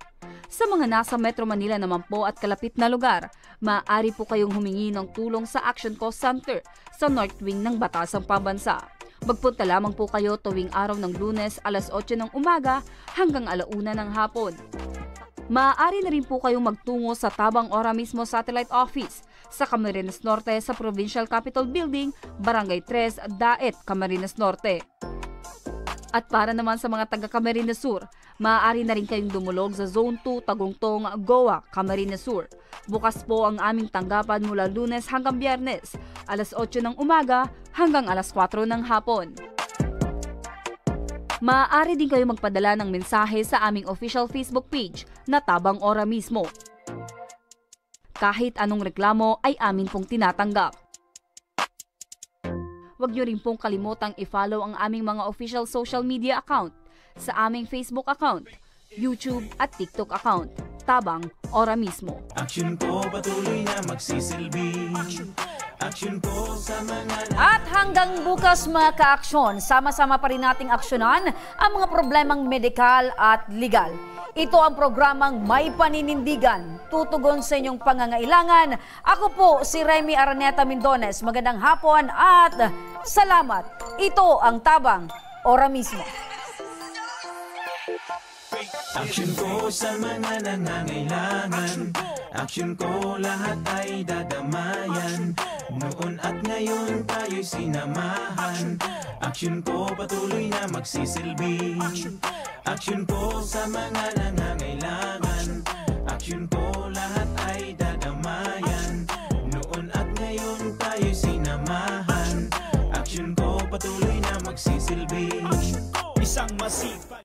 Sa mga nasa Metro Manila naman po at kalapit na lugar, maaari po kayong humingi ng tulong sa Action Cost Center sa North Wing ng Batasang Pambansa. Magpunta lamang po kayo tuwing araw ng Lunes alas 8 ng umaga hanggang alauna ng hapon. Maaari na rin po kayong magtungo sa Tabang Ora mismo Satellite Office sa Camarines Norte sa Provincial Capitol Building, Barangay 3, Daet, Camarines Norte. At para naman sa mga taga Camarines Sur, maaari na rin kayong dumulog sa Zone 2, Tagungtong, Goa, Camarines Sur. Bukas po ang aming tanggapan mula Lunes hanggang Biyernes, alas 8 ng umaga hanggang alas 4 ng hapon. Maaari din kayo magpadala ng mensahe sa aming official Facebook page na Tabang Ora mismo. Kahit anong reklamo ay amin pong tinatanggap. Huwag niyo rin pong kalimutang i-follow ang aming mga official social media account sa aming Facebook account, YouTube at TikTok account, Tabang Ora mismo. Action ko patuloy na magsisilbi. Action ko sa mga... At hanggang bukas mga ka-aksyon, sama-sama pa rin nating aksyonan ang mga problemang medikal at legal. Ito ang programang May Paninindigan, tutugon sa inyong pangangailangan. Ako po si Remy Araneta Mindones. Magandang hapon at salamat. Ito ang Tabang Ora mismo. Action ko sa mga nangangailangan. Action ko lahat ay dadamayan. Noon at ngayon tayo'y sinamahan. Action ko patuloy na magsisilbi. Action ko sa mga nangangailangan. Action ko lahat ay dadamayan. Noon at ngayon tayo'y sinamahan. Action ko patuloy na magsisilbi. Isang masipag